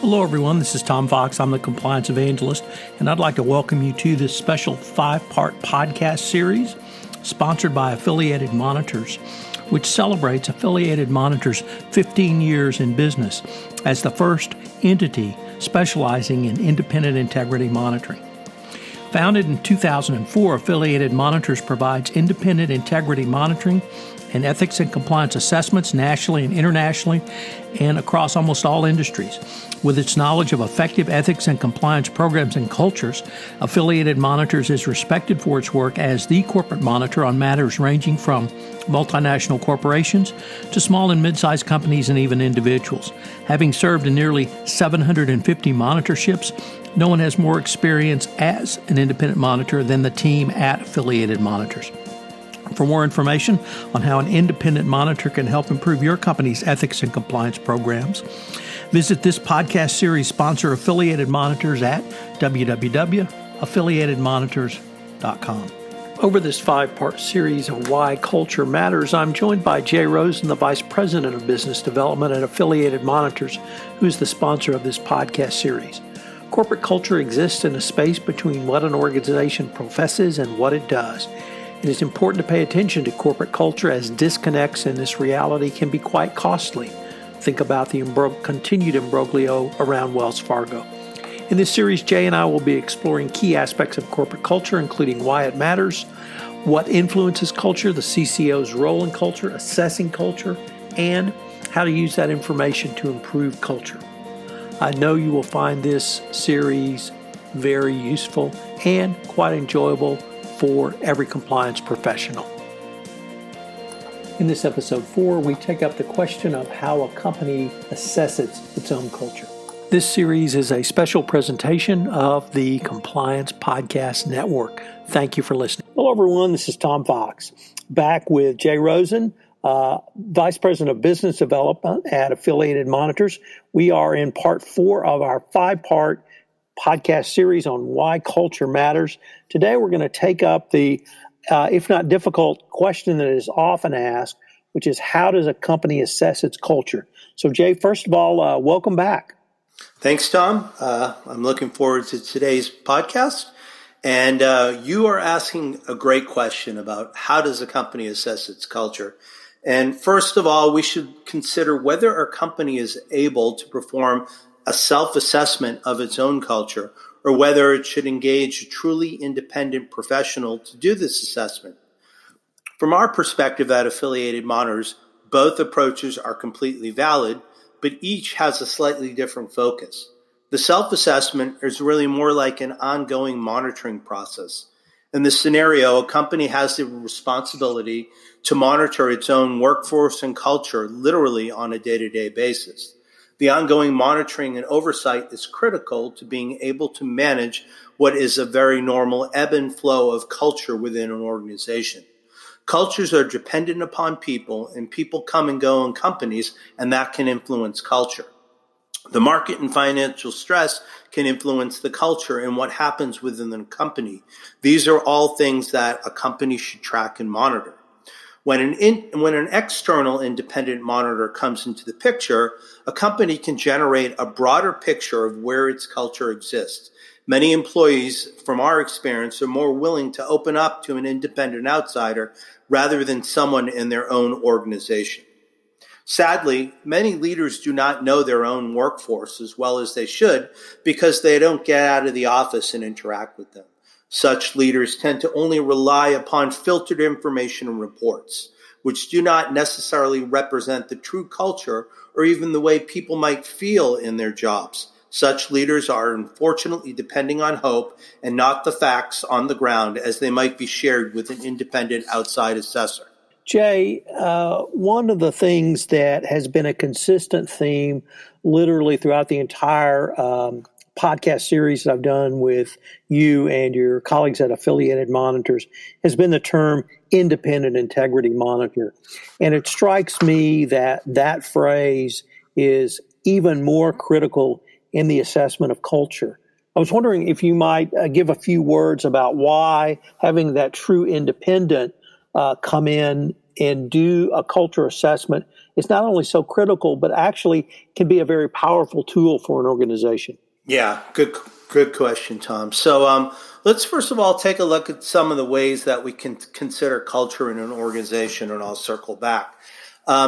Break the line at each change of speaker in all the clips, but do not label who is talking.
Hello, everyone. This is Tom Fox. I'm the Compliance Evangelist, and I'd like to welcome you to this special 5-part podcast series sponsored by Affiliated Monitors, which celebrates Affiliated Monitors' 15 years in business as the first entity specializing in independent integrity monitoring. Founded in 2004, Affiliated Monitors provides independent integrity monitoring and ethics and compliance assessments nationally and internationally and across almost all industries. With its knowledge of effective ethics and compliance programs and cultures, Affiliated Monitors is respected for its work as the corporate monitor on matters ranging from multinational corporations to small and mid-sized companies and even individuals. Having served in nearly 750 monitorships, no one has more experience as an independent monitor than the team at Affiliated Monitors. For more information on how an independent monitor can help improve your company's ethics and compliance programs, visit this podcast series sponsor, Affiliated Monitors, at www.affiliatedmonitors.com. Over this 5-part series of Why Culture Matters, I'm joined by Jay Rosen, the Vice President of Business Development at Affiliated Monitors, who's the sponsor of this podcast series. Corporate culture exists in a space between what an organization professes and what it does. It is important to pay attention to corporate culture as disconnects in this reality can be quite costly. Think about the continued imbroglio around Wells Fargo. In this series, Jay and I will be exploring key aspects of corporate culture, including why it matters, what influences culture, the CCO's role in culture, assessing culture, and how to use that information to improve culture. I know you will find this series very useful and quite enjoyable for every compliance professional. In this episode 4, we take up the question of how a company assesses its own culture. This series is a special presentation of the Compliance Podcast Network. Thank you for listening. Hello, everyone. This is Tom Fox, back with Jay Rosen, Vice President of Business Development at Affiliated Monitors. We are in part 4 of our 5-part podcast series on why culture matters. Today, we're going to take up the, if not difficult, question that is often asked, which is how does a company assess its culture? So, Jay, first of all, welcome back.
Thanks, Tom. I'm looking forward to today's podcast. And you are asking a great question about how does a company assess its culture? And first of all, we should consider whether our company is able to perform a self-assessment of its own culture, or whether it should engage a truly independent professional to do this assessment. From our perspective at Affiliated Monitors, both approaches are completely valid, but each has a slightly different focus. The self-assessment is really more like an ongoing monitoring process. In this scenario, a company has the responsibility to monitor its own workforce and culture literally on a day-to-day basis. The ongoing monitoring and oversight is critical to being able to manage what is a very normal ebb and flow of culture within an organization. Cultures are dependent upon people, and people come and go in companies, and that can influence culture. The market and financial stress can influence the culture and what happens within the company. These are all things that a company should track and monitor. When an external independent monitor comes into the picture, a company can generate a broader picture of where its culture exists. Many employees, from our experience, are more willing to open up to an independent outsider rather than someone in their own organization. Sadly, many leaders do not know their own workforce as well as they should because they don't get out of the office and interact with them. Such leaders tend to only rely upon filtered information and reports, which do not necessarily represent the true culture or even the way people might feel in their jobs. Such leaders are unfortunately depending on hope and not the facts on the ground as they might be shared with an independent outside assessor.
Jay, one of the things that has been a consistent theme literally throughout the entire podcast series that I've done with you and your colleagues at Affiliated Monitors has been the term independent integrity monitor. And it strikes me that that phrase is even more critical in the assessment of culture. I was wondering if you might give a few words about why having that true independent come in and do a culture assessment is not only so critical, but actually can be a very powerful tool for an organization?
Yeah, good question, Tom. So let's first of all take a look at some of the ways that we can consider culture in an organization, and I'll circle back.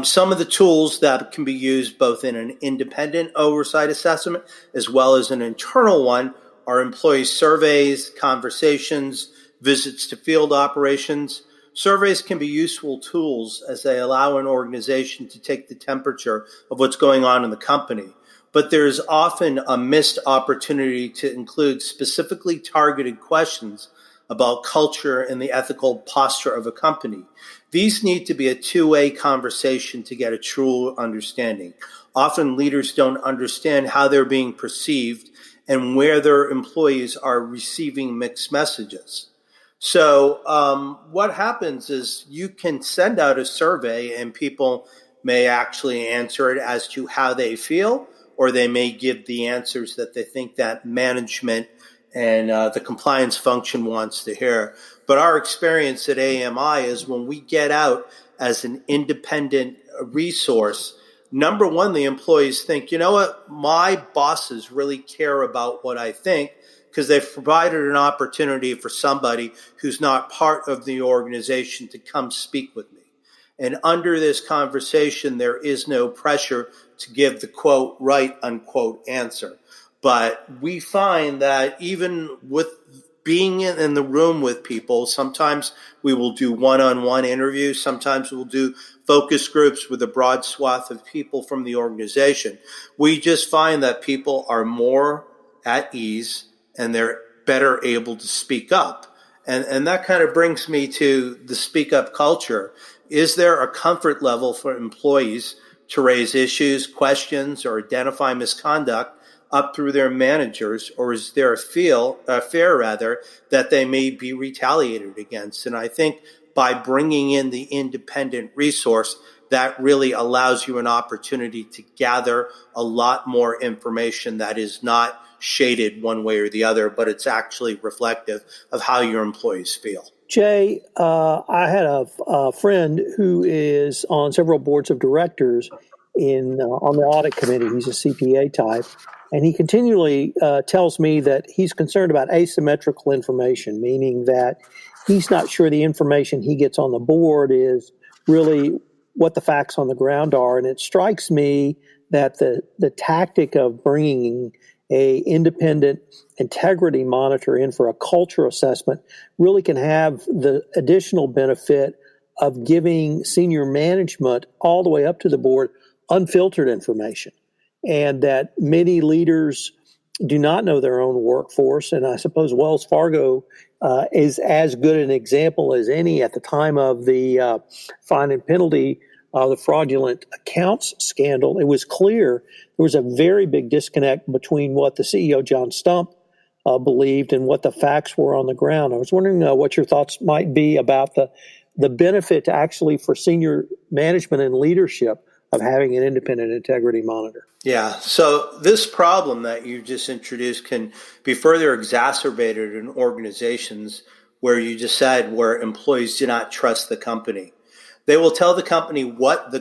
Some of the tools that can be used both in an independent oversight assessment as well as an internal one are employee surveys, conversations, visits to field operations. Surveys can be useful tools as they allow an organization to take the temperature of what's going on in the company. But there's often a missed opportunity to include specifically targeted questions about culture and the ethical posture of a company. These need to be a two-way conversation to get a true understanding. Often leaders don't understand how they're being perceived and where their employees are receiving mixed messages. So what happens is you can send out a survey and people may actually answer it as to how they feel, or they may give the answers that they think that management and the compliance function wants to hear. But our experience at AMI is when we get out as an independent resource, number one, the employees think, you know what, my bosses really care about what I think, because they've provided an opportunity for somebody who's not part of the organization to come speak with me. And under this conversation, there is no pressure to give the quote, right, unquote answer. But we find that even with being in the room with people, sometimes we will do one-on-one interviews. Sometimes we'll do focus groups with a broad swath of people from the organization. We just find that people are more at ease and they're better able to speak up. And that kind of brings me to the speak up culture. Is there a comfort level for employees to raise issues, questions, or identify misconduct up through their managers, or is there a fear that they may be retaliated against? And I think by bringing in the independent resource, that really allows you an opportunity to gather a lot more information that is not shaded one way or the other, but it's actually reflective of how your employees feel.
Jay, I had a friend who is on several boards of directors on the audit committee. He's a CPA type, and he continually tells me that he's concerned about asymmetrical information, meaning that he's not sure the information he gets on the board is really what the facts on the ground are. And it strikes me that the tactic of bringing a independent integrity monitor in for a culture assessment really can have the additional benefit of giving senior management all the way up to the board unfiltered information, and that many leaders do not know their own workforce. And I suppose Wells Fargo is as good an example as any. At the time of the fine and penalty, the fraudulent accounts scandal, it was clear there was a very big disconnect between what the CEO, John Stump, believed and what the facts were on the ground. I was wondering what your thoughts might be about the benefit to actually for senior management and leadership of having an independent integrity monitor.
Yeah, so this problem that you just introduced can be further exacerbated in organizations where you just said where employees do not trust the company. They will tell the company what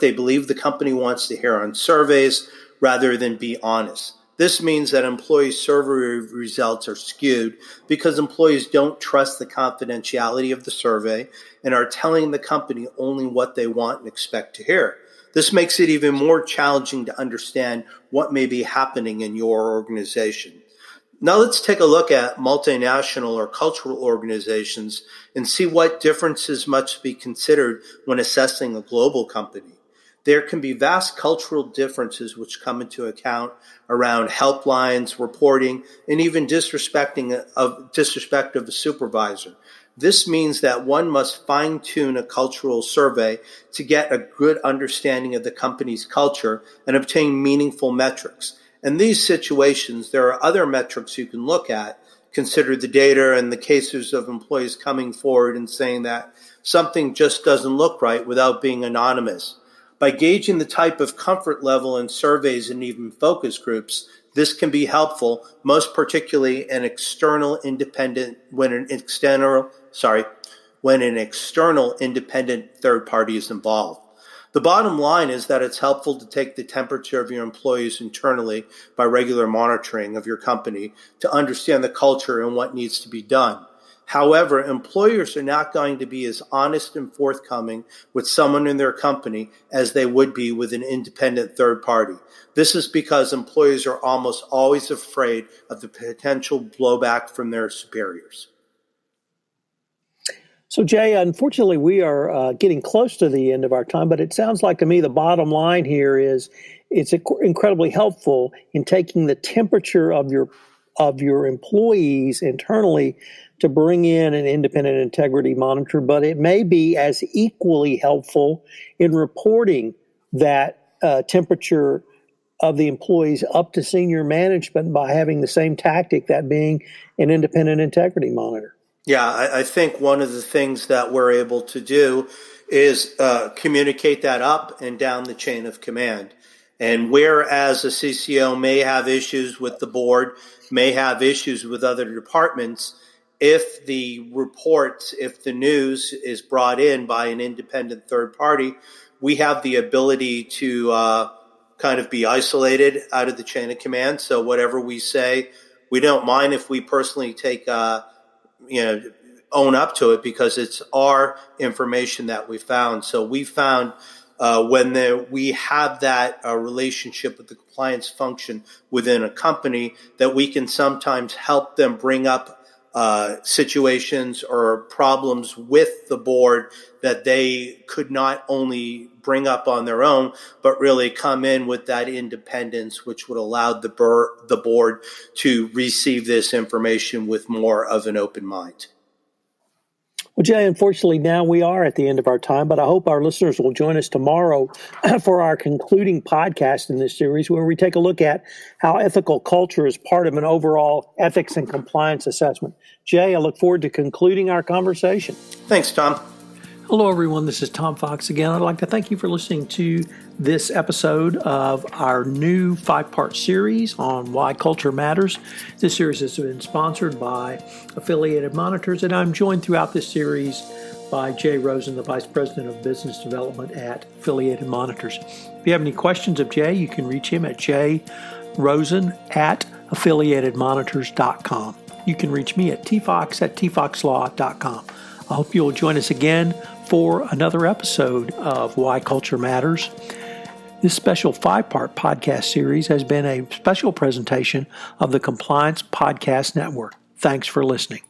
they believe the company wants to hear on surveys rather than be honest. This means that employee survey results are skewed because employees don't trust the confidentiality of the survey and are telling the company only what they want and expect to hear. This makes it even more challenging to understand what may be happening in your organization. Now let's take a look at multinational or cultural organizations and see what differences must be considered when assessing a global company. There can be vast cultural differences which come into account around helplines, reporting, and even disrespect of a supervisor. This means that one must fine-tune a cultural survey to get a good understanding of the company's culture and obtain meaningful metrics. In these situations, there are other metrics you can look at. Consider the data and the cases of employees coming forward and saying that something just doesn't look right without being anonymous. By gauging the type of comfort level in surveys and even focus groups, this can be helpful, most particularly when an external when an external independent third party is involved. The bottom line is that it's helpful to take the temperature of your employees internally by regular monitoring of your company to understand the culture and what needs to be done. However, employers are not going to be as honest and forthcoming with someone in their company as they would be with an independent third party. This is because employees are almost always afraid of the potential blowback from their superiors.
So, Jay, unfortunately, we are getting close to the end of our time, but it sounds like to me the bottom line here is it's incredibly helpful in taking the temperature of your employees internally to bring in an independent integrity monitor, but it may be as equally helpful in reporting that temperature of the employees up to senior management by having the same tactic, that being an independent integrity monitor.
Yeah, I think one of the things that we're able to do is communicate that up and down the chain of command. And whereas a CCO may have issues with the board, may have issues with other departments, if the reports, if the news is brought in by an independent third party, we have the ability to kind of be isolated out of the chain of command. So whatever we say, we don't mind if we personally take own up to it because it's our information that we found. So we found when we have that relationship with the compliance function within a company that we can sometimes help them bring up situations or problems with the board that they could not only bring up on their own, but really come in with that independence, which would allow the board to receive this information with more of an open mind.
Well, Jay, unfortunately, now we are at the end of our time, but I hope our listeners will join us tomorrow for our concluding podcast in this series, where we take a look at how ethical culture is part of an overall ethics and compliance assessment. Jay, I look forward to concluding our conversation.
Thanks, Tom.
Hello, everyone. This is Tom Fox again. I'd like to thank you for listening to this episode of our new 5-part series on why culture matters. This series has been sponsored by Affiliated Monitors, and I'm joined throughout this series by Jay Rosen, the Vice President of Business Development at Affiliated Monitors. If you have any questions of Jay, you can reach him at jrosen@affiliatedmonitors.com. You can reach me at tfox@tfoxlaw.com. I hope you'll join us again for another episode of Why Culture Matters. This special 5-part podcast series has been a special presentation of the Compliance Podcast Network. Thanks for listening.